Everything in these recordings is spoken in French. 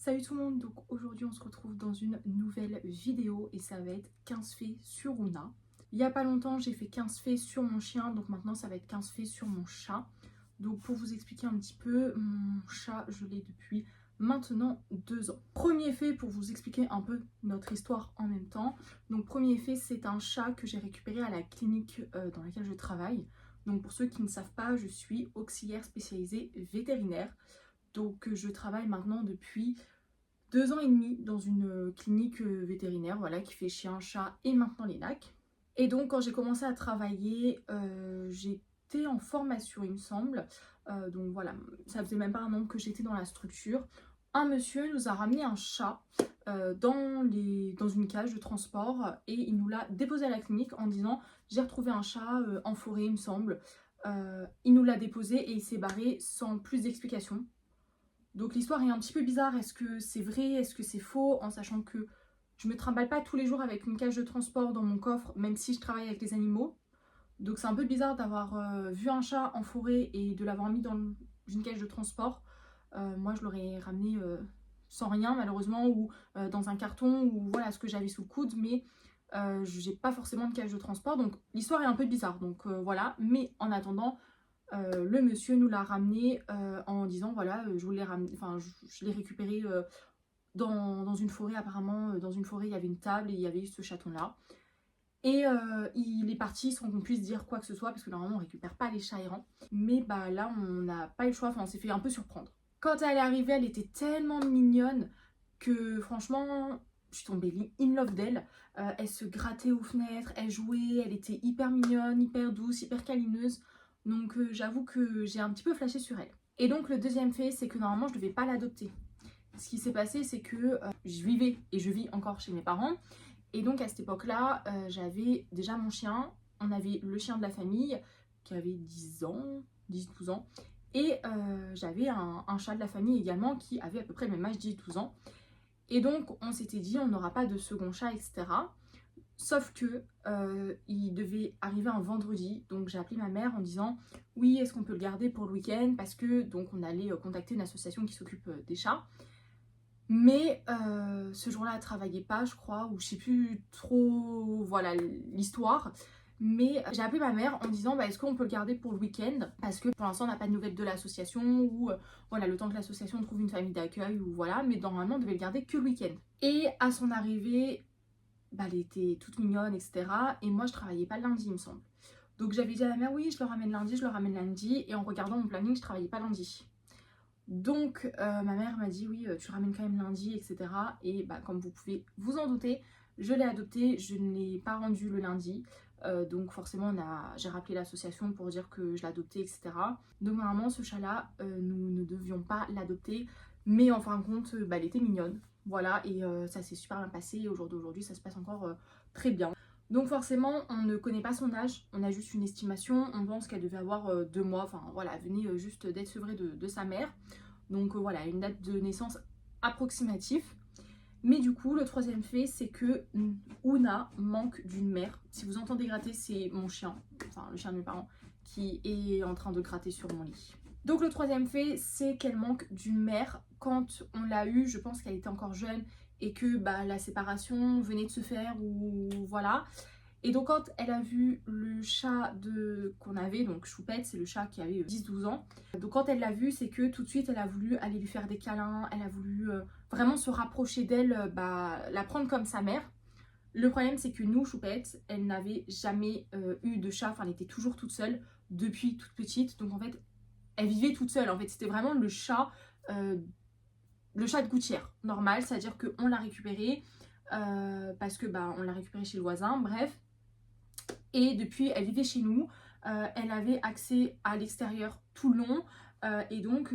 Salut tout le monde, donc aujourd'hui on se retrouve dans une nouvelle vidéo et ça va être 15 faits sur Ouna. Il y a pas longtemps j'ai fait 15 faits sur mon chien, donc maintenant ça va être 15 faits sur mon chat. Donc pour vous expliquer un petit peu, mon chat je l'ai depuis maintenant 2 ans. Premier fait pour vous expliquer un peu notre histoire en même temps. Donc premier fait, c'est un chat que j'ai récupéré à la clinique dans laquelle je travaille. Donc pour ceux qui ne savent pas, je suis auxiliaire spécialisée vétérinaire. Donc je travaille maintenant depuis 2 ans et demi dans une clinique vétérinaire, voilà, qui fait chien, chat et maintenant les lacs. Et donc quand j'ai commencé à travailler, j'étais en formation il me semble. Donc voilà, ça faisait même pas un an que j'étais dans la structure. Un monsieur nous a ramené un chat dans une cage de transport et il nous l'a déposé à la clinique en disant j'ai retrouvé un chat en forêt il me semble. Il nous l'a déposé et il s'est barré sans plus d'explications. Donc l'histoire est un petit peu bizarre, est-ce que c'est vrai, est-ce que c'est faux, en sachant que je me trimballe pas tous les jours avec une cage de transport dans mon coffre, même si je travaille avec les animaux. Donc c'est un peu bizarre d'avoir vu un chat en forêt et de l'avoir mis dans une cage de transport. Moi je l'aurais ramené sans rien malheureusement, ou dans un carton, ou voilà ce que j'avais sous le coude, mais j'ai pas forcément de cage de transport. Donc l'histoire est un peu bizarre, donc voilà. Mais en attendant, le monsieur nous l'a ramené en disant voilà, je l'ai récupéré dans une forêt apparemment. Dans une forêt il y avait une table et il y avait ce chaton là. Et il est parti sans qu'on puisse dire quoi que ce soit parce que normalement on récupère pas les chats errants. Mais bah là on n'a pas eu le choix, enfin on s'est fait un peu surprendre. Quand elle est arrivée elle était tellement mignonne que franchement je suis tombée in love d'elle. Elle se grattait aux fenêtres, elle jouait, elle était hyper mignonne, hyper douce, hyper câlineuse. Donc j'avoue que j'ai un petit peu flashé sur elle. Et donc le deuxième fait, c'est que normalement je devais pas l'adopter. Ce qui s'est passé, c'est que je vivais et je vis encore chez mes parents. Et donc à cette époque-là, j'avais déjà mon chien. On avait le chien de la famille qui avait 10 ans, 10-12 ans. Et j'avais un chat de la famille également qui avait à peu près le même âge, 10-12 ans. Et donc on s'était dit on n'aura pas de second chat, etc. Sauf que il devait arriver un vendredi, donc j'ai appelé ma mère en disant oui, est-ce qu'on peut le garder pour le week-end, parce que donc on allait contacter une association qui s'occupe des chats. Mais ce jour-là elle travaillait pas je crois, ou je sais plus trop voilà l'histoire. Mais j'ai appelé ma mère en disant bah, est-ce qu'on peut le garder pour le week-end, parce que pour l'instant on n'a pas de nouvelles de l'association, ou voilà, le temps que l'association trouve une famille d'accueil, ou voilà, mais normalement on devait le garder que le week-end. Et à son arrivée, bah, elle était toute mignonne, etc. Et moi, je travaillais pas le lundi, il me semble. Donc j'avais dit à la mère, oui, je le ramène lundi, je le ramène lundi. Et en regardant mon planning, je travaillais pas lundi. Donc ma mère m'a dit, oui, tu ramènes quand même lundi, etc. Et bah, comme vous pouvez vous en douter, je l'ai adopté, je ne l'ai pas rendu le lundi. Donc forcément, j'ai rappelé l'association pour dire que je l'adoptais, etc. Donc normalement, ce chat-là, nous ne devions pas l'adopter. Mais en fin de compte, bah, elle était mignonne. Voilà, et ça s'est super bien passé. Et au jour d'aujourd'hui, ça se passe encore très bien. Donc forcément, on ne connaît pas son âge, on a juste une estimation. On pense qu'elle devait avoir 2 mois, enfin voilà, elle venait juste d'être sevrée de sa mère. Donc voilà, une date de naissance approximative. Mais du coup, le troisième fait, c'est que Ouna manque d'une mère. Si vous entendez gratter, c'est mon chien, enfin le chien de mes parents, qui est en train de gratter sur mon lit. Donc le troisième fait, c'est qu'elle manque d'une mère. Quand on l'a eue, je pense qu'elle était encore jeune et que bah, la séparation venait de se faire, ou voilà. Et donc quand elle a vu le chat qu'on avait, donc Choupette, c'est le chat qui avait 10-12 ans. Donc quand elle l'a vu, c'est que tout de suite elle a voulu aller lui faire des câlins, elle a voulu vraiment se rapprocher d'elle, bah, la prendre comme sa mère. Le problème c'est que nous, Choupette, elle n'avait jamais eu de chat, enfin elle était toujours toute seule depuis toute petite. Donc en fait, elle vivait toute seule, en fait c'était vraiment euh, le chat de gouttière, normal, c'est-à-dire qu'on l'a récupéré parce que bah, on l'a récupéré chez le voisin, bref. Et depuis, elle vivait chez nous, elle avait accès à l'extérieur tout le long, et donc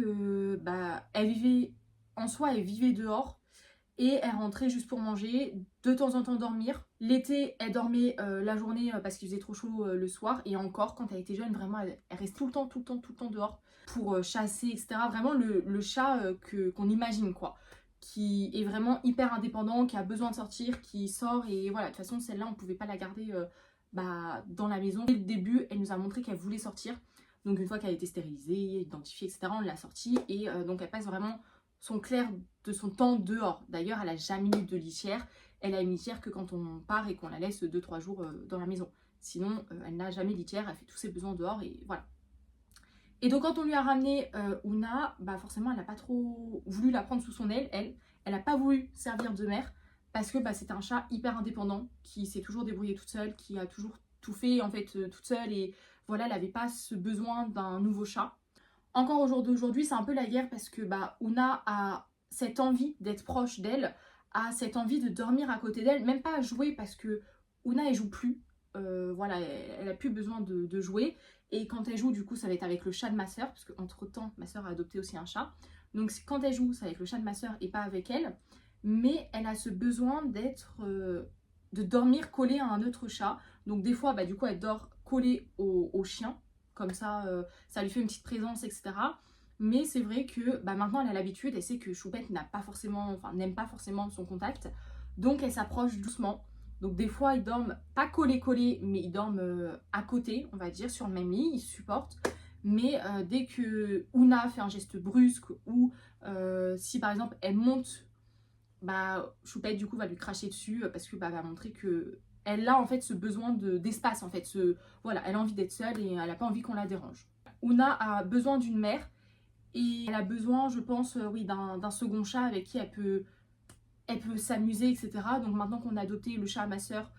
bah, elle vivait, en soi, elle vivait dehors, et elle rentrait juste pour manger, de temps en temps dormir. L'été, elle dormait la journée parce qu'il faisait trop chaud le soir, et encore, quand elle était jeune, vraiment, elle reste tout le temps, tout le temps, tout le temps dehors pour chasser, etc. Vraiment le chat qu'on imagine, quoi, qui est vraiment hyper indépendant, qui a besoin de sortir, qui sort, et voilà, de toute façon, celle-là, on pouvait pas la garder bah, dans la maison. Dès le début, elle nous a montré qu'elle voulait sortir. Donc une fois qu'elle a été stérilisée, identifiée, etc., on l'a sortie. Et donc elle passe vraiment son clair de son temps dehors. D'ailleurs, elle a jamais eu de litière. Elle a une litière que quand on part et qu'on la laisse 2-3 jours dans la maison. Sinon, elle n'a jamais de litière, elle fait tous ses besoins dehors et voilà. Et donc quand on lui a ramené Ouna, bah forcément elle n'a pas trop voulu la prendre sous son aile, elle n'a pas voulu servir de mère parce que bah, c'était un chat hyper indépendant qui s'est toujours débrouillé toute seule, qui a toujours tout fait en fait toute seule et voilà, elle n'avait pas ce besoin d'un nouveau chat. Encore au jour d'aujourd'hui, c'est un peu la guerre parce que bah, Ouna a cette envie d'être proche d'elle, a cette envie de dormir à côté d'elle, même pas à jouer parce que Ouna elle joue plus, voilà, elle a plus besoin de jouer. Et quand elle joue, du coup, ça va être avec le chat de ma soeur, parce qu'entre temps, ma soeur a adopté aussi un chat. Donc quand elle joue, c'est avec le chat de ma soeur et pas avec elle. Mais elle a ce besoin d'être, de dormir collée à un autre chat. Donc des fois, bah, du coup, elle dort collée au chien. Comme ça lui fait une petite présence, etc. Mais c'est vrai que bah, maintenant, elle a l'habitude. Elle sait que Choupette n'a pas forcément, enfin, n'aime pas forcément son contact. Donc elle s'approche doucement. Donc des fois, ils dorment pas collés, mais ils dorment à côté, on va dire, sur le même lit, ils se supportent. Mais dès que Ouna fait un geste brusque ou si par exemple elle monte, bah Choupette du coup va lui cracher dessus parce que bah, va montrer que elle a en fait ce besoin d'espace en fait. Voilà, elle a envie d'être seule et elle n'a pas envie qu'on la dérange. Ouna a besoin d'une mère et elle a besoin, je pense, oui, d'un second chat avec qui elle peut s'amuser, etc. Donc maintenant qu'on a adopté le chat à ma soeur,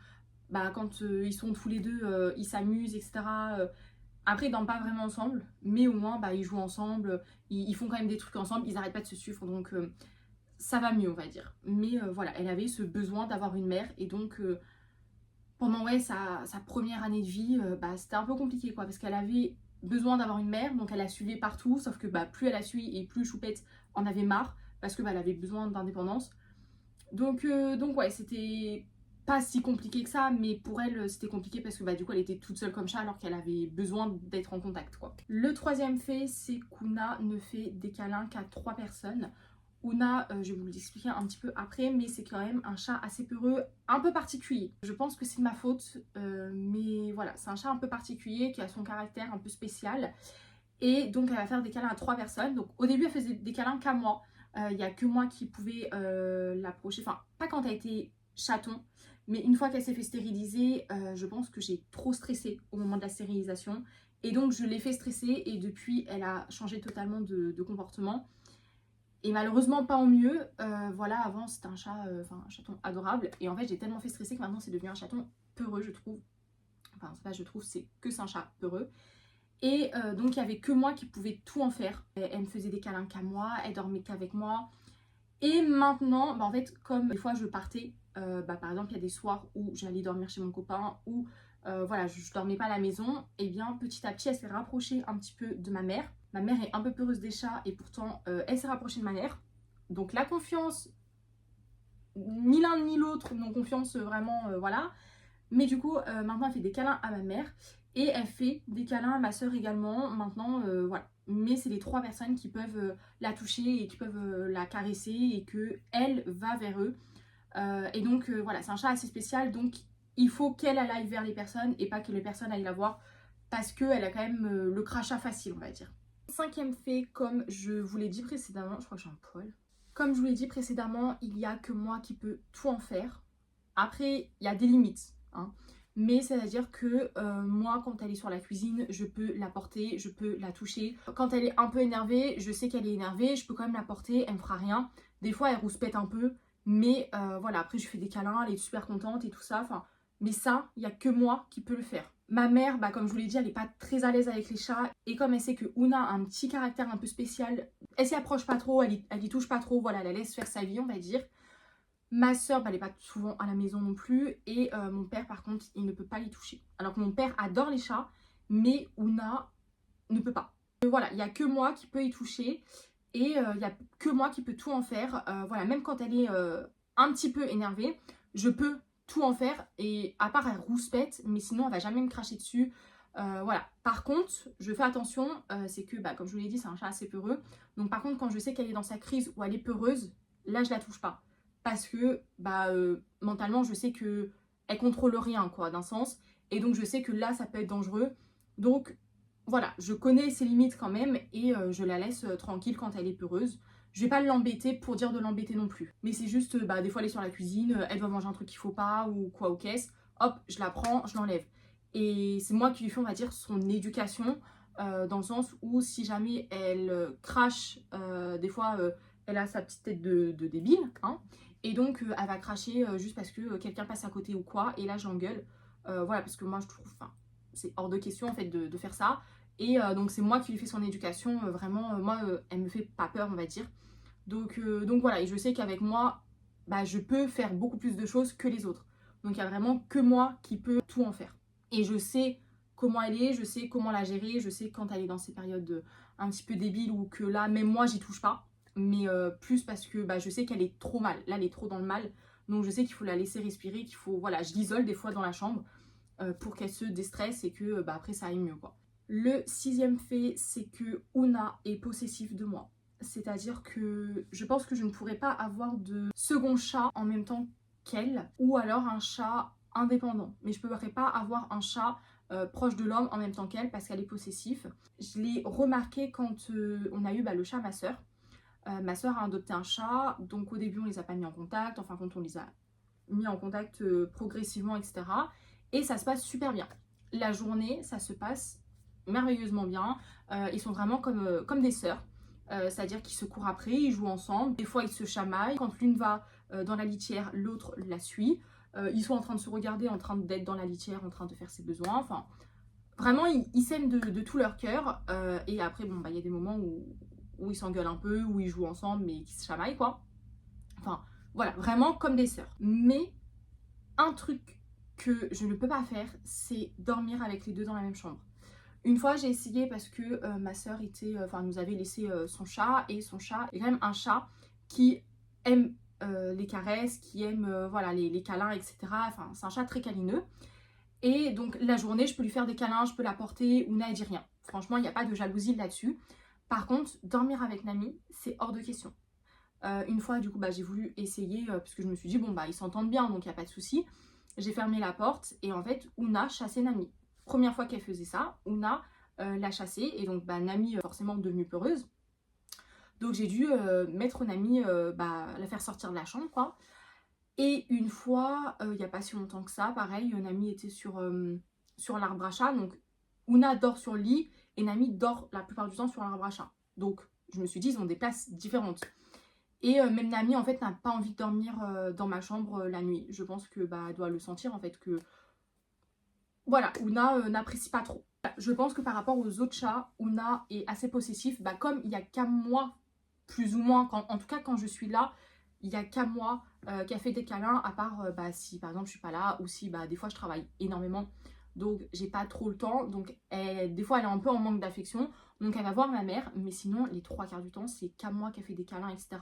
bah, quand ils sont tous les deux, ils s'amusent, etc. Après, ils dorment pas vraiment ensemble, mais au moins, bah, ils jouent ensemble, ils font quand même des trucs ensemble, ils arrêtent pas de se suivre, donc ça va mieux, on va dire. Mais voilà, elle avait ce besoin d'avoir une mère, et donc pendant ouais, sa première année de vie, bah, c'était un peu compliqué, quoi, parce qu'elle avait besoin d'avoir une mère, donc elle la suivait partout, sauf que bah, plus elle la suit et plus Choupette en avait marre, parce que bah, elle avait besoin d'indépendance. Donc ouais, c'était pas si compliqué que ça, mais pour elle, c'était compliqué parce que bah, du coup, elle était toute seule comme chat alors qu'elle avait besoin d'être en contact, quoi. Le troisième fait, c'est qu'Ouna ne fait des câlins qu'à 3 personnes. Ouna, je vais vous l'expliquer un petit peu après, mais c'est quand même un chat assez peureux, un peu particulier. Je pense que c'est de ma faute, mais voilà, c'est un chat un peu particulier qui a son caractère un peu spécial. Et donc, elle va faire des câlins à 3 personnes. Donc, au début, elle faisait des câlins qu'à moi. Il n'y a que moi qui pouvais l'approcher. Enfin, pas quand elle était chaton, mais une fois qu'elle s'est fait stériliser, je pense que j'ai trop stressé au moment de la stérilisation. Et donc, je l'ai fait stresser et depuis, elle a changé totalement de comportement. Et malheureusement, pas en mieux. Voilà, avant, c'était un chat, un chaton adorable. Et en fait, j'ai tellement fait stresser que maintenant, c'est devenu un chaton peureux, je trouve. Enfin, c'est pas je trouve, c'est que c'est un chat peureux. Et donc il n'y avait que moi qui pouvais tout en faire. Elle me faisait des câlins qu'à moi, elle dormait qu'avec moi. Et maintenant, bah en fait, comme des fois je partais, bah par exemple il y a des soirs où j'allais dormir chez mon copain ou voilà, je dormais pas à la maison, et bien petit à petit elle s'est rapprochée un petit peu de ma mère. Ma mère est un peu peureuse des chats et pourtant elle s'est rapprochée de ma mère. Donc la confiance, ni l'un ni l'autre n'ont confiance vraiment, voilà. Mais du coup, maintenant, elle fait des câlins à ma mère. Et elle fait des câlins à ma soeur également. Maintenant, voilà. Mais c'est les 3 personnes qui peuvent la toucher et qui peuvent la caresser et qu'elle va vers eux. Et donc, voilà, c'est un chat assez spécial. Donc, il faut qu'elle aille vers les personnes et pas que les personnes aillent la voir. Parce qu'elle a quand même le crachat facile, on va dire. Cinquième fait, comme je vous l'ai dit précédemment, je crois que j'ai un poil. Comme je vous l'ai dit précédemment, il n'y a que moi qui peux tout en faire. Après, il y a des limites. Hein. Mais c'est-à-dire que moi, quand elle est sur la cuisine, je peux la porter, je peux la toucher. Quand elle est un peu énervée, je sais qu'elle est énervée, je peux quand même la porter, elle me fera rien. Des fois, elle rouspète un peu, mais voilà, après je fais des câlins, elle est super contente et tout ça. Enfin, mais ça, il n'y a que moi qui peux le faire. Ma mère, bah, comme je vous l'ai dit, elle n'est pas très à l'aise avec les chats. Et comme elle sait que Ouna a un petit caractère un peu spécial, elle s'y approche pas trop, elle y touche pas trop, voilà, elle la laisse faire sa vie, on va dire. Ma soeur, bah, elle n'est pas souvent à la maison non plus. Et mon père, par contre, il ne peut pas les toucher. Alors que mon père adore les chats, mais Ouna ne peut pas. Voilà, il n'y a que moi qui peux y toucher. Et il n'y a que moi qui peux tout en faire. Voilà, même quand elle est un petit peu énervée, je peux tout en faire. Et à part, elle rouspète, mais sinon, elle va jamais me cracher dessus. Voilà. Par contre, je fais attention, c'est que, bah, comme je vous l'ai dit, c'est un chat assez peureux. Donc par contre, quand je sais qu'elle est dans sa crise ou elle est peureuse, là, je la touche pas. Parce que bah, mentalement, je sais qu'elle contrôle rien, quoi, d'un sens. Et donc, je sais que là, ça peut être dangereux. Donc, voilà, je connais ses limites quand même et je la laisse tranquille quand elle est peureuse. Je vais pas l'embêter pour dire de l'embêter non plus. Mais c'est juste, des fois elle est sur la cuisine, elle doit manger un truc qu'il faut pas ou quoi aux caisses. Hop, je la prends, je l'enlève. Et c'est moi qui lui fais, on va dire, son éducation, dans le sens où si jamais elle crache, des fois elle a sa petite tête de débile, hein, et donc elle va cracher juste parce que quelqu'un passe à côté ou quoi, et là j'engueule. Voilà, parce que moi je trouve, enfin, c'est hors de question en fait de faire ça. Et donc c'est moi qui lui fais son éducation, vraiment, moi elle me fait pas peur, on va dire. Donc voilà, et je sais qu'avec moi, je peux faire beaucoup plus de choses que les autres. Donc il n'y a vraiment que moi qui peux tout en faire. Et je sais comment elle est, je sais comment la gérer, je sais quand elle est dans ces périodes un petit peu débiles ou que là, même moi, j'y touche pas. Mais plus parce que je sais qu'elle est trop mal. Là, elle est trop dans le mal. Donc je sais qu'il faut la laisser respirer, qu'il faut, voilà, je l'isole des fois dans la chambre pour qu'elle se déstresse et que après ça aille mieux, quoi. Le sixième fait, c'est que Una est possessive de moi. C'est-à-dire que je pense que je ne pourrais pas avoir de second chat en même temps qu'elle, ou alors un chat indépendant. Mais je ne pourrais pas avoir un chat proche de l'homme en même temps qu'elle parce qu'elle est possessive. Je l'ai remarqué quand on a eu le chat à ma soeur. Ma soeur a adopté un chat, donc au début on les a pas mis en contact, enfin quand on les a mis en contact progressivement, etc. Et ça se passe super bien. La journée, ça se passe merveilleusement bien. Ils sont vraiment comme des sœurs. C'est-à-dire qu'ils se courent après, ils jouent ensemble. Des fois, ils se chamaillent. Quand l'une va dans la litière, l'autre la suit. Ils sont en train de se regarder, en train d'être dans la litière, en train de faire ses besoins. Enfin, vraiment, ils s'aiment de tout leur cœur. Et après, bon, y a des moments où ils s'engueulent un peu, où ils jouent ensemble, mais qui se chamaillent, quoi. Enfin, voilà, vraiment comme des sœurs. Mais un truc que je ne peux pas faire, c'est dormir avec les deux dans la même chambre. Une fois, j'ai essayé parce que ma soeur nous avait laissé son chat, et son chat est quand même un chat qui aime les caresses, qui aime voilà, les câlins, etc. Enfin, c'est un chat très câlineux. Et donc, la journée, je peux lui faire des câlins, je peux la porter, Ouna, elle dit rien. Franchement, il n'y a pas de jalousie là-dessus. Par contre, dormir avec Nami, c'est hors de question. Une fois, du coup, j'ai voulu essayer, puisque je me suis dit, bon, ils s'entendent bien, donc il n'y a pas de souci. J'ai fermé la porte, et en fait, Ouna chassait Nami. Première fois qu'elle faisait ça, Ouna l'a chassée, et donc Nami, forcément devenue peureuse. Donc j'ai dû mettre Nami, la faire sortir de la chambre, quoi. Et une fois, il n'y a pas si longtemps que ça, pareil, Nami était sur l'arbre à chat, donc Ouna dort sur le lit, et Nami dort la plupart du temps sur l'arbre à chat. Donc je me suis dit, ils ont des places différentes. Et même Nami, en fait, n'a pas envie de dormir dans ma chambre la nuit. Je pense que elle doit le sentir, en fait, que voilà, Ouna n'apprécie pas trop. Je pense que par rapport aux autres chats, Ouna est assez possessif. Comme il n'y a qu'à moi, plus ou moins, en tout cas quand je suis là, il n'y a qu'à moi qui a fait des câlins, à part si par exemple je suis pas là, ou si des fois je travaille énormément. Donc j'ai pas trop le temps. Donc des fois elle est un peu en manque d'affection. Donc elle va voir ma mère, mais sinon les trois quarts du temps c'est qu'à moi qui a fait des câlins, etc.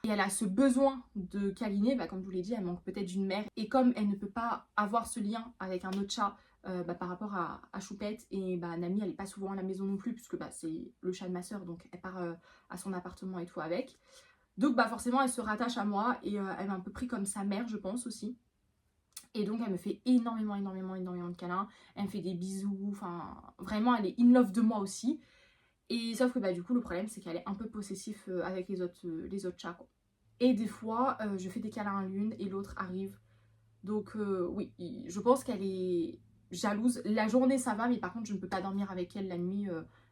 Et elle a ce besoin de câliner, comme je vous l'ai dit, elle manque peut-être d'une mère. Et comme elle ne peut pas avoir ce lien avec un autre chat par rapport à Choupette, et Nami elle est pas souvent à la maison non plus, puisque c'est le chat de ma soeur, donc elle part à son appartement et tout avec. Donc forcément elle se rattache à moi, et elle m'a un peu pris comme sa mère, je pense aussi. Et donc elle me fait énormément de câlins, elle me fait des bisous, enfin vraiment elle est in love de moi aussi. Et sauf que du coup le problème c'est qu'elle est un peu possessive avec les autres chats, quoi. Et des fois je fais des câlins à l'une et l'autre arrive. Donc oui, je pense qu'elle est jalouse. La journée ça va, mais par contre je ne peux pas dormir avec elle la nuit.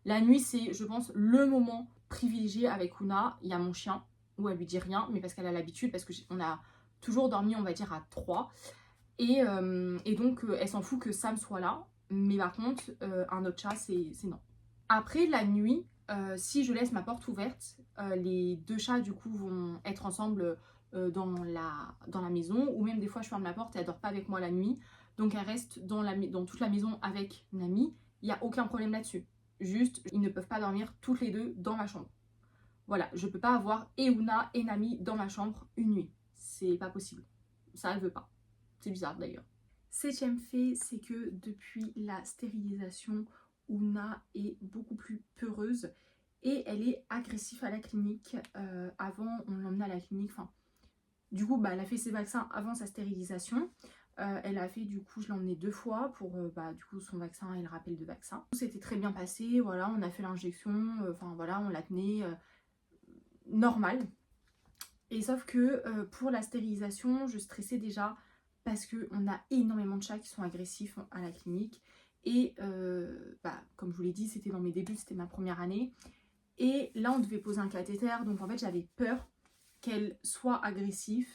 La nuit c'est, je pense, le moment privilégié avec Ouna. Il y a mon chien, où elle lui dit rien, mais parce qu'elle a l'habitude, parce qu'on a toujours dormi, on va dire, à 3. Et donc elle s'en fout que Sam soit là. Mais par contre, un autre chat, c'est non. Après la nuit, si je laisse ma porte ouverte, les deux chats du coup vont être ensemble dans la maison, ou même des fois je ferme la porte et elle dort pas avec moi la nuit, donc elle reste dans toute la maison avec Nami. Il n'y a aucun problème là-dessus. Juste, ils ne peuvent pas dormir toutes les deux dans ma chambre. Voilà, je peux pas avoir Euna et Nami dans ma chambre une nuit. C'est pas possible. Ça, elle veut pas. C'est bizarre d'ailleurs. Septième fait, c'est que depuis la stérilisation, Ouna est beaucoup plus peureuse et elle est agressive à la clinique. Avant, on l'emmenait à la clinique. Du coup, elle a fait ses vaccins avant sa stérilisation. Elle a fait, du coup, je l'ai emmenée 2 fois pour du coup son vaccin et le rappel de vaccin. C'était très bien passé, voilà, on a fait l'injection, voilà, on la tenait. normal. Et sauf que pour la stérilisation, je stressais déjà parce qu'on a énormément de chats qui sont agressifs à la clinique. Et comme je vous l'ai dit, c'était dans mes débuts, c'était ma première année. Et là, on devait poser un cathéter, donc en fait, j'avais peur qu'elle soit agressive.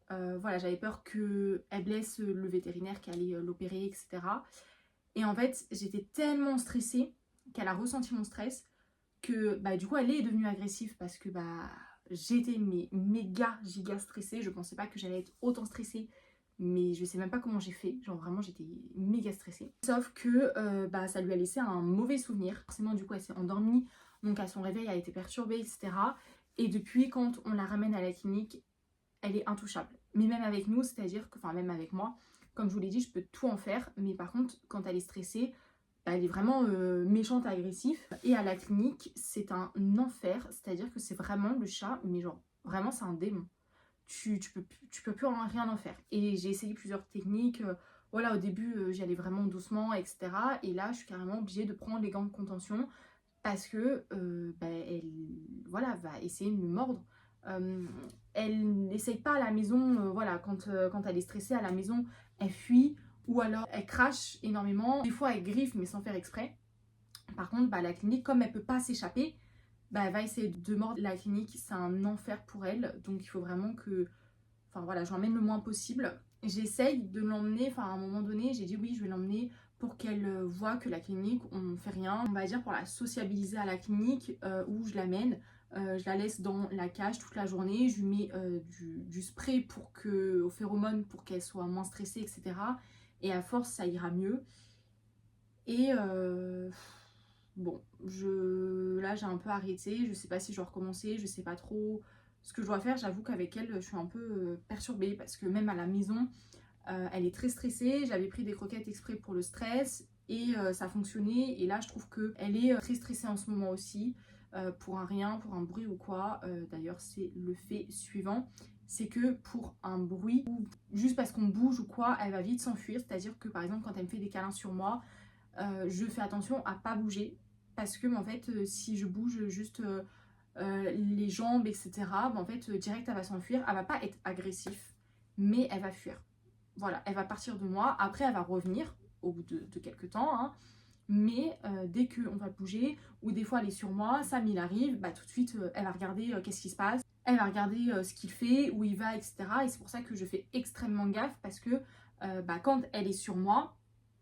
Voilà, j'avais peur qu'elle blesse le vétérinaire qui allait l'opérer, etc. Et en fait, j'étais tellement stressée qu'elle a ressenti mon stress que du coup, elle est devenue agressive parce que j'étais méga giga stressée. Je pensais pas que j'allais être autant stressée, mais je sais même pas comment j'ai fait. Genre vraiment, j'étais méga stressée. Sauf que ça lui a laissé un mauvais souvenir. Forcément, du coup, elle s'est endormie. Donc à son réveil, elle a été perturbée, etc. Et depuis, quand on la ramène à la clinique, elle est intouchable. Mais même avec nous, c'est-à-dire que, enfin même avec moi, comme je vous l'ai dit, je peux tout en faire. Mais par contre, quand elle est stressée, elle est vraiment méchante, agressive. Et à la clinique, c'est un enfer. C'est-à-dire que c'est vraiment le chat, mais genre, vraiment, c'est un démon. Tu peux plus rien en faire. Et j'ai essayé plusieurs techniques. Voilà, au début, j'y allais vraiment doucement, etc. Et là, je suis carrément obligée de prendre les gants de contention parce que elle va essayer de me mordre. Elle n'essaye pas à la maison, voilà, quand elle est stressée à la maison, elle fuit ou alors elle crache énormément. Des fois, elle griffe, mais sans faire exprès. Par contre, la clinique, comme elle peut pas s'échapper, elle va essayer de mordre la clinique. C'est un enfer pour elle, donc il faut vraiment que, enfin voilà, je l'emmène le moins possible. J'essaye de l'emmener, enfin à un moment donné, j'ai dit oui, je vais l'emmener pour qu'elle voit que la clinique, on fait rien. On va dire pour la sociabiliser à la clinique où je l'amène. Je la laisse dans la cage toute la journée, je lui mets du spray aux phéromones pour qu'elle soit moins stressée, etc. Et à force, ça ira mieux. Et bon, là j'ai un peu arrêté, je sais pas si je dois recommencer, je sais pas trop ce que je dois faire. J'avoue qu'avec elle, je suis un peu perturbée parce que même à la maison, elle est très stressée. J'avais pris des croquettes exprès pour le stress et ça fonctionnait. Et là, je trouve qu'elle est très stressée en ce moment aussi pour un rien, pour un bruit ou quoi. D'ailleurs, c'est le fait suivant. C'est que pour un bruit ou juste parce qu'on bouge ou quoi, elle va vite s'enfuir. C'est-à-dire que par exemple, quand elle me fait des câlins sur moi, je fais attention à pas bouger. Parce que en fait, si je bouge juste les jambes, etc., en fait, direct, elle va s'enfuir. Elle va pas être agressive, mais elle va fuir. Voilà, elle va partir de moi. Après, elle va revenir au bout de quelques temps. Hein. Mais dès qu'on va bouger, ou des fois elle est sur moi, Sam il arrive, tout de suite elle va regarder qu'est-ce qui se passe. Elle va regarder ce qu'il fait, où il va, etc. Et c'est pour ça que je fais extrêmement gaffe parce que quand elle est sur moi,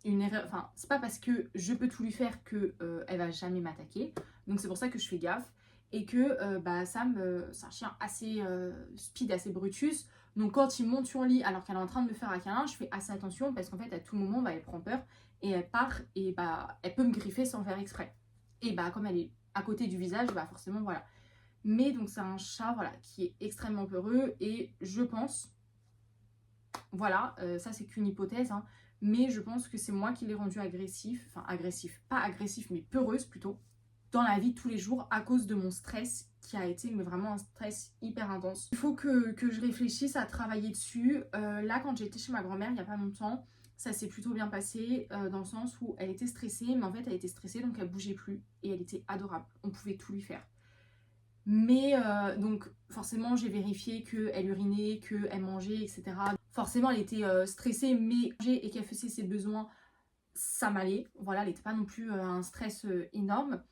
une erreur, enfin c'est pas parce que je peux tout lui faire que elle va jamais m'attaquer. Donc c'est pour ça que je fais gaffe. Et que Sam, c'est un chien assez speed, assez brutus. Donc quand il monte sur le lit alors qu'elle est en train de me faire un câlin, je fais assez attention parce qu'en fait à tout moment elle prend peur et elle part et elle peut me griffer sans faire exprès. Et comme elle est à côté du visage, forcément voilà. Mais donc c'est un chat voilà qui est extrêmement peureux et je pense, voilà, ça c'est qu'une hypothèse, hein, mais je pense que c'est moi qui l'ai rendu agressif, enfin agressif, pas agressif mais peureuse plutôt, dans la vie de tous les jours à cause de mon stress qui a été mais vraiment un stress hyper intense. Il faut que je réfléchisse à travailler dessus. Là quand j'étais chez ma grand-mère il n'y a pas longtemps, ça s'est plutôt bien passé dans le sens où elle était stressée, mais en fait elle était stressée donc elle bougeait plus et elle était adorable, on pouvait tout lui faire. Mais donc forcément j'ai vérifié qu'elle urinait, qu'elle mangeait, etc. Forcément elle était stressée mais et qu'elle faisait ses besoins, ça m'allait. Voilà, elle n'était pas non plus un stress énorme.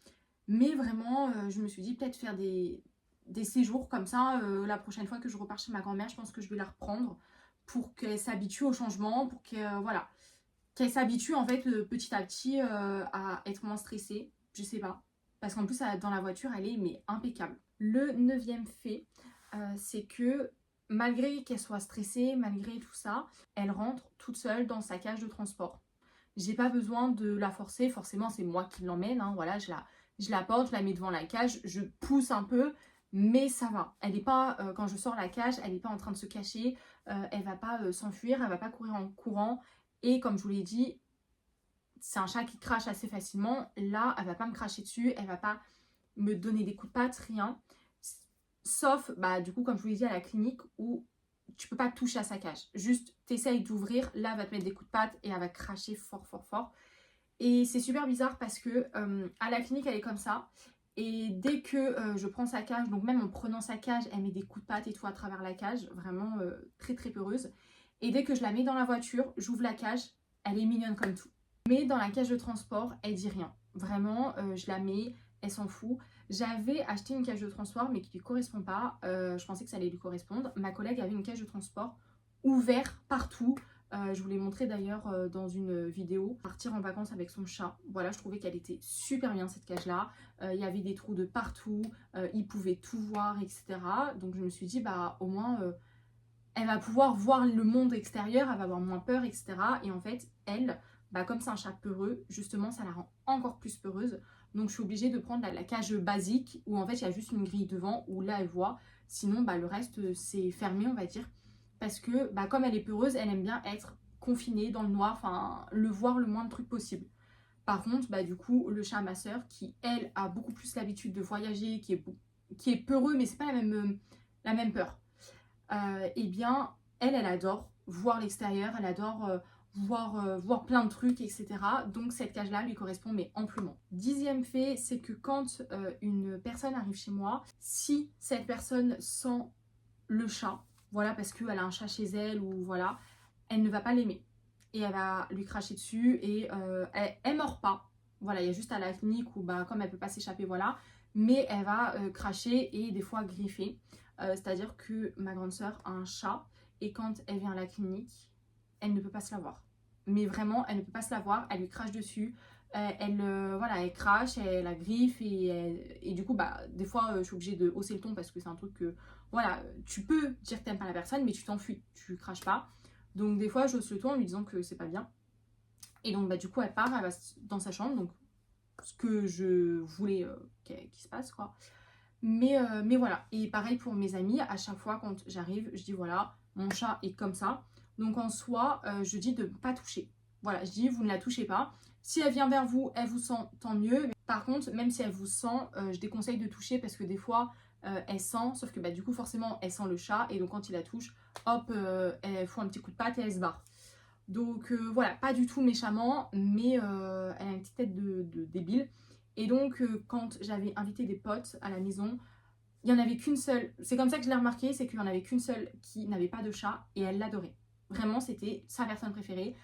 Mais vraiment je me suis dit peut-être faire des séjours comme ça. La prochaine fois que je repars chez ma grand-mère, je pense que je vais la reprendre pour qu'elle s'habitue au changement, pour que voilà, qu'elle s'habitue en fait petit à petit à être moins stressée. Je sais pas. Parce qu'en plus dans la voiture elle est mais impeccable. Le 9e fait, c'est que malgré qu'elle soit stressée, malgré tout ça, elle rentre toute seule dans sa cage de transport. J'ai pas besoin de la forcer, forcément c'est moi qui l'emmène, hein, voilà, je la porte, je la mets devant la cage, je pousse un peu, mais ça va. Elle n'est pas, quand je sors la cage, elle n'est pas en train de se cacher, elle va pas s'enfuir, elle va pas courir en courant, et comme je vous l'ai dit, c'est un chat qui crache assez facilement, là elle va pas me cracher dessus, elle va pas me donner des coups de patte, rien. Sauf, du coup, comme je vous l'ai dit, à la clinique où tu peux pas toucher à sa cage. Juste, t'essayes d'ouvrir, là, elle va te mettre des coups de patte et elle va cracher fort, fort, fort. Et c'est super bizarre parce que à la clinique, elle est comme ça. Et dès que je prends sa cage, donc même en prenant sa cage, elle met des coups de patte et tout à travers la cage, vraiment très très peureuse. Et dès que je la mets dans la voiture, j'ouvre la cage, elle est mignonne comme tout. Mais dans la cage de transport, elle dit rien. Vraiment, je la mets, elle s'en fout. J'avais acheté une cage de transport mais qui lui correspond pas. Je pensais que ça allait lui correspondre. Ma collègue avait une cage de transport ouverte partout. Je vous l'ai montré d'ailleurs dans une vidéo. Partir en vacances avec son chat. Voilà, je trouvais qu'elle était super bien cette cage là. Il y avait des trous de partout. Il pouvait tout voir, etc. Donc je me suis dit, bah au moins elle va pouvoir voir le monde extérieur, elle va avoir moins peur, etc. Et en fait, elle, bah, comme c'est un chat peureux, justement, ça la rend encore plus peureuse. Donc je suis obligée de prendre la cage basique où en fait il y a juste une grille devant où là elle voit. Sinon, bah, le reste c'est fermé, on va dire. Parce que bah, comme elle est peureuse, elle aime bien être confinée dans le noir, enfin le voir le moins de trucs possible. Par contre, bah, du coup, le chat à ma soeur, qui elle a beaucoup plus l'habitude de voyager, qui est peureux, mais c'est pas la même peur. Eh bien, elle adore voir l'extérieur, elle adore voir plein de trucs, etc. Donc cette cage-là lui correspond mais amplement. Dixième fait, c'est que quand une personne arrive chez moi, si cette personne sent le chat, voilà, parce qu'elle a un chat chez elle ou voilà, elle ne va pas l'aimer. Et elle va lui cracher dessus et elle mord pas. Voilà, il y a juste à la clinique où bah, comme elle peut pas s'échapper, voilà. Mais elle va cracher et des fois griffer. C'est-à-dire que ma grande sœur a un chat et quand elle vient à la clinique, elle ne peut pas se la voir. Mais vraiment, elle ne peut pas se la voir, elle lui crache dessus. Voilà, elle crache, elle la griffe et du coup, bah, des fois, je suis obligée de hausser le ton parce que c'est un truc que, voilà, tu peux dire que t'aimes pas la personne, mais tu t'enfuis, tu craches pas. Donc des fois, je hausse le ton en lui disant que c'est pas bien. Et donc, bah, du coup, elle part, elle va dans sa chambre, donc ce que je voulais qu'il se passe, quoi. Mais voilà, et pareil pour mes amis, à chaque fois quand j'arrive, je dis voilà, mon chat est comme ça. Donc en soi, je dis de ne pas toucher. Voilà, je dis vous ne la touchez pas. Si elle vient vers vous, elle vous sent, tant mieux. Mais par contre, même si elle vous sent, je déconseille de toucher parce que des fois, elle sent, sauf que bah, du coup forcément, elle sent le chat. Et donc quand il la touche, hop, elle fout un petit coup de patte et elle se barre. Donc voilà, pas du tout méchamment, mais elle a une petite tête de débile. Et donc quand j'avais invité des potes à la maison, il n'y en avait qu'une seule, c'est comme ça que je l'ai remarqué, c'est qu'il n'y en avait qu'une seule qui n'avait pas de chat et elle l'adorait. Vraiment, c'était sa personne préférée.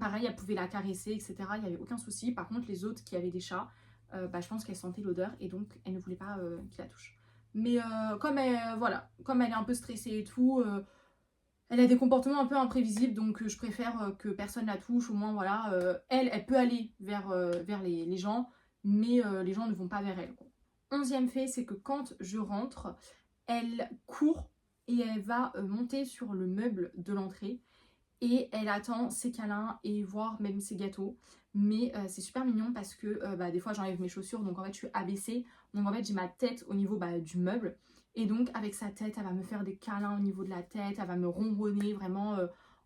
Pareil, elle pouvait la caresser, etc. Il n'y avait aucun souci. Par contre, les autres qui avaient des chats, bah, je pense qu'elles sentaient l'odeur et donc elles ne voulaient pas qu'il la touche. Mais voilà, comme elle est un peu stressée et tout, elle a des comportements un peu imprévisibles, donc je préfère que personne la touche. Au moins, voilà, elle peut aller vers les gens, mais les gens ne vont pas vers elle, quoi. 11e fait, c'est que quand je rentre, elle court et elle va monter sur le meuble de l'entrée et elle attend ses câlins et voire même ses gâteaux. Mais c'est super mignon parce que bah, des fois j'enlève mes chaussures, donc en fait je suis abaissée, donc en fait j'ai ma tête au niveau bah, du meuble. Et donc avec sa tête, elle va me faire des câlins au niveau de la tête, elle va me ronronner vraiment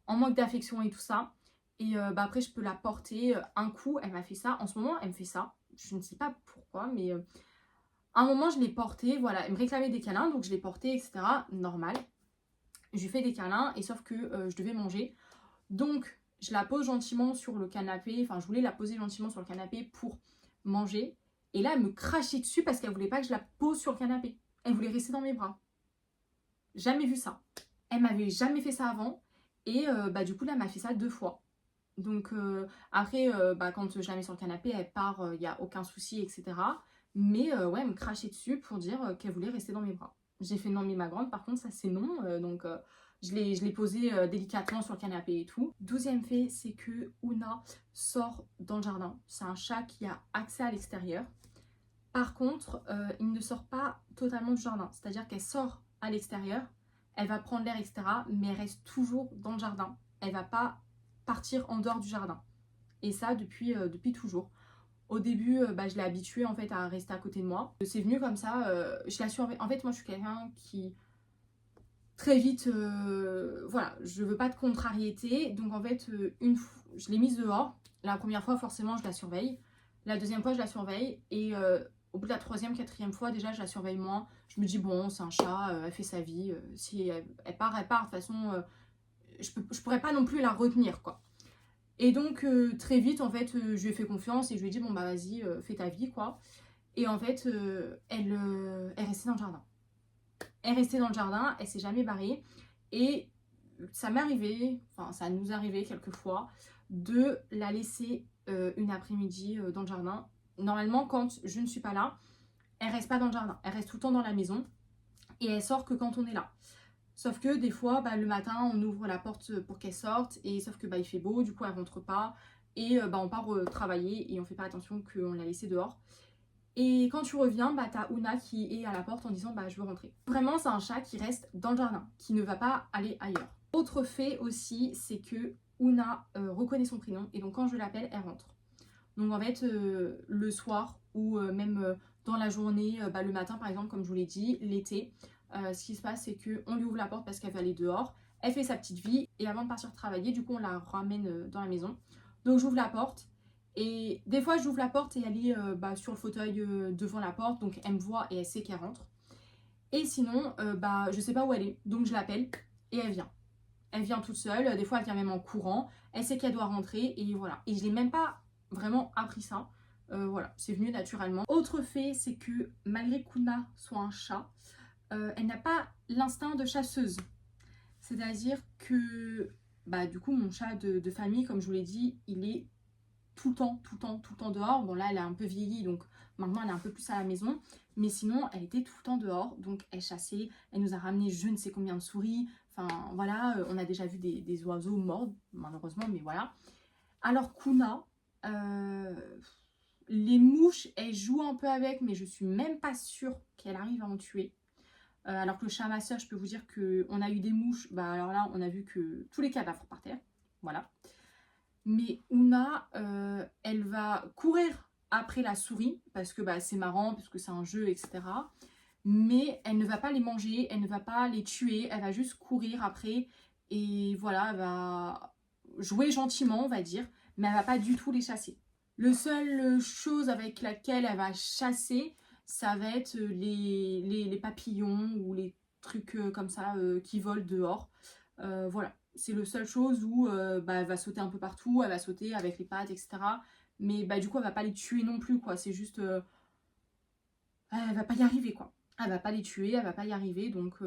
en manque d'affection et tout ça. Et bah, après je peux la porter un coup, elle m'a fait ça, en ce moment elle me fait ça, je ne sais pas pourquoi, mais à un moment je l'ai portée, voilà, elle me réclamait des câlins, donc je l'ai portée, etc. Normal. Je lui fais des câlins et sauf que je devais manger. Donc, je la pose gentiment sur le canapé. Enfin, je voulais la poser gentiment sur le canapé pour manger. Et là, elle me crachait dessus parce qu'elle voulait pas que je la pose sur le canapé. Elle voulait rester dans mes bras. Jamais vu ça. Elle m'avait jamais fait ça avant. Et bah, du coup, là, elle m'a fait ça 2 fois. Donc, après, bah, quand je la mets sur le canapé, elle part, il n'y a aucun souci, etc. Mais ouais, elle me crachait dessus pour dire qu'elle voulait rester dans mes bras. J'ai fait non, mais ma grande, par contre, ça c'est non. Donc, je l'ai posé délicatement sur le canapé et tout. 12e fait, c'est que Ouna sort dans le jardin. C'est un chat qui a accès à l'extérieur. Par contre, il ne sort pas totalement du jardin. C'est-à-dire qu'elle sort à l'extérieur, elle va prendre l'air, etc. Mais elle reste toujours dans le jardin. Elle va pas partir en dehors du jardin. Et ça depuis toujours. Au début, bah, je l'ai habituée en fait à rester à côté de moi. C'est venu comme ça, je la surveille. En fait, moi je suis quelqu'un qui très vite, voilà, je veux pas de contrariété. Donc en fait, je l'ai mise dehors. La première fois, forcément, je la surveille. La deuxième fois, je la surveille. Et au bout de la troisième, quatrième fois, déjà, je la surveille moins. Je me dis, bon, c'est un chat, elle fait sa vie. Si elle part, elle part. De toute façon, je pourrais pas non plus la retenir, quoi. Et donc, très vite, en fait, je lui ai fait confiance et je lui ai dit, bon, bah vas-y, fais ta vie, quoi. Et en fait, elle est restée dans le jardin. Elle est restée dans le jardin, elle s'est jamais barrée. Et ça m'est arrivé, enfin ça nous est arrivé quelquefois, de la laisser une après-midi dans le jardin. Normalement, quand je ne suis pas là, elle reste pas dans le jardin. Elle reste tout le temps dans la maison. Et elle sort que quand on est là. Sauf que des fois, le matin, on ouvre la porte pour qu'elle sorte. Et sauf que il fait beau, du coup elle rentre pas. Et on part travailler et on fait pas attention qu'on l'a laissée dehors. Et quand tu reviens, t'as Ouna qui est à la porte en disant je veux rentrer. Vraiment, c'est un chat qui reste dans le jardin, qui ne va pas aller ailleurs. Autre fait aussi, c'est que Ouna reconnaît son prénom et donc quand je l'appelle, elle rentre. Donc en fait, le soir ou même dans la journée, le matin par exemple, comme je vous l'ai dit, l'été, ce qui se passe, c'est qu'on lui ouvre la porte parce qu'elle veut aller dehors. Elle fait sa petite vie et avant de partir travailler, du coup, on la ramène dans la maison. Donc j'ouvre la porte. Et des fois, j'ouvre la porte et elle est sur le fauteuil devant la porte. Donc, elle me voit et elle sait qu'elle rentre. Et sinon, je sais pas où elle est. Donc, je l'appelle et elle vient. Elle vient toute seule. Des fois, elle vient même en courant. Elle sait qu'elle doit rentrer et voilà. Et je n'ai même pas vraiment appris ça. Voilà, c'est venu naturellement. Autre fait, c'est que malgré qu'Ouna soit un chat, elle n'a pas l'instinct de chasseuse. C'est-à-dire que, du coup, mon chat de famille, comme je vous l'ai dit, il est tout le temps dehors. Bon là elle a un peu vieilli donc maintenant elle est un peu plus à la maison. Mais sinon elle était tout le temps dehors. Donc elle chassait, elle nous a ramené je ne sais combien de souris. Enfin voilà, on a déjà vu des oiseaux morts malheureusement mais voilà. Alors Kuna, les mouches elle joue un peu avec mais je suis même pas sûre qu'elle arrive à en tuer. Alors que le chat masseur je peux vous dire qu'on a eu des mouches. Alors là on a vu que tous les cadavres par terre. Voilà. Mais Ouna, elle va courir après la souris, parce que c'est marrant, parce que c'est un jeu, etc. Mais elle ne va pas les manger, elle ne va pas les tuer, elle va juste courir après. Et voilà, elle va jouer gentiment, on va dire, mais elle va pas du tout les chasser. Le seule chose avec laquelle elle va chasser, ça va être les papillons ou les trucs comme ça qui volent dehors. Voilà. C'est la seule chose où elle va sauter un peu partout, elle va sauter avec les pattes, etc. Mais du coup, elle va pas les tuer non plus, quoi. C'est juste... elle va pas y arriver, quoi. Elle va pas les tuer, elle va pas y arriver. Donc,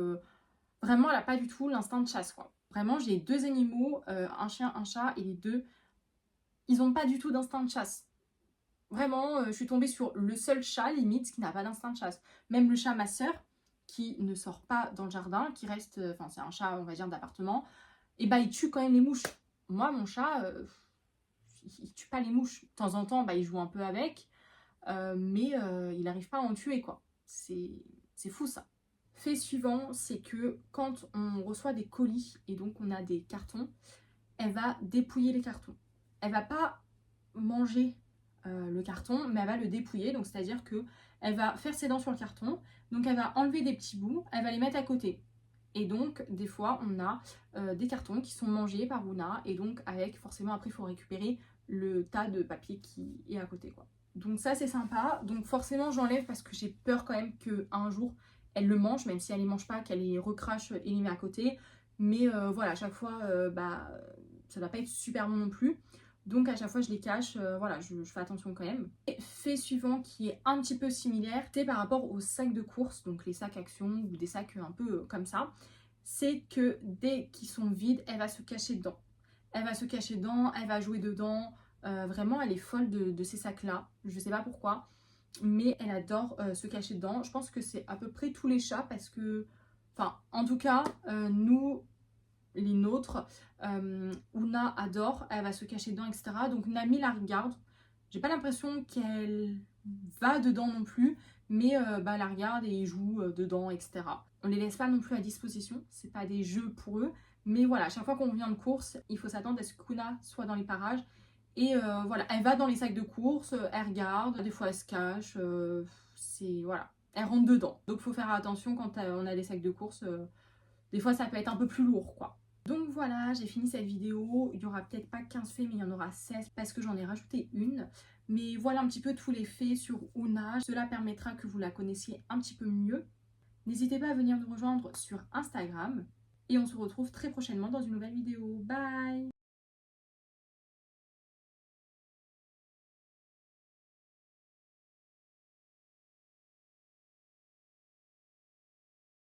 vraiment, elle a pas du tout l'instinct de chasse, quoi. Vraiment, j'ai 2 animaux, un chien, un chat, et les deux, ils ont pas du tout d'instinct de chasse. Vraiment, je suis tombée sur le seul chat, limite, qui n'a pas d'instinct de chasse. Même le chat ma soeur, qui ne sort pas dans le jardin, qui reste... Enfin, c'est un chat, on va dire, d'appartement. Et il tue quand même les mouches. Moi, mon chat, il tue pas les mouches. De temps en temps, il joue un peu avec, mais il n'arrive pas à en tuer, quoi. C'est fou, ça. Fait suivant, c'est que quand on reçoit des colis, et donc on a des cartons, elle va dépouiller les cartons. Elle va pas manger le carton, mais elle va le dépouiller, donc c'est-à-dire que elle va faire ses dents sur le carton, donc elle va enlever des petits bouts, elle va les mettre à côté. Et donc, des fois, on a des cartons qui sont mangés par Ouna. Et donc, forcément, après, il faut récupérer le tas de papier qui est à côté, quoi. Donc ça, c'est sympa. Donc forcément, j'enlève parce que j'ai peur quand même qu'un jour, elle le mange. Même si elle les mange pas, qu'elle les recrache et les met à côté. Mais voilà, à chaque fois, ça va pas être super bon non plus. Donc à chaque fois je les cache, voilà, je fais attention quand même. Et fait suivant qui est un petit peu similaire, c'est par rapport aux sacs de course, donc les sacs Action ou des sacs un peu comme ça. C'est que dès qu'ils sont vides, elle va se cacher dedans. Elle va se cacher dedans, elle va jouer dedans. Vraiment, elle est folle de ces sacs-là. Je sais pas pourquoi, mais elle adore se cacher dedans. Je pense que c'est à peu près tous les chats parce que... Enfin, en tout cas, nous... les nôtres. Ouna adore, elle va se cacher dedans, etc. Donc Nami la regarde. J'ai pas l'impression qu'elle va dedans non plus, mais elle la regarde et joue dedans, etc. On les laisse pas non plus à disposition, c'est pas des jeux pour eux. Mais voilà, à chaque fois qu'on vient de course, il faut s'attendre à ce qu'Ouna soit dans les parages. Et voilà, elle va dans les sacs de course, elle regarde, des fois elle se cache, c'est... voilà. Elle rentre dedans. Donc il faut faire attention quand on a des sacs de course. Des fois ça peut être un peu plus lourd, quoi. Donc voilà, j'ai fini cette vidéo. Il n'y aura peut-être pas 15 faits, mais il y en aura 16 parce que j'en ai rajouté une. Mais voilà un petit peu tous les faits sur Ouna. Cela permettra que vous la connaissiez un petit peu mieux. N'hésitez pas à venir nous rejoindre sur Instagram. Et on se retrouve très prochainement dans une nouvelle vidéo. Bye!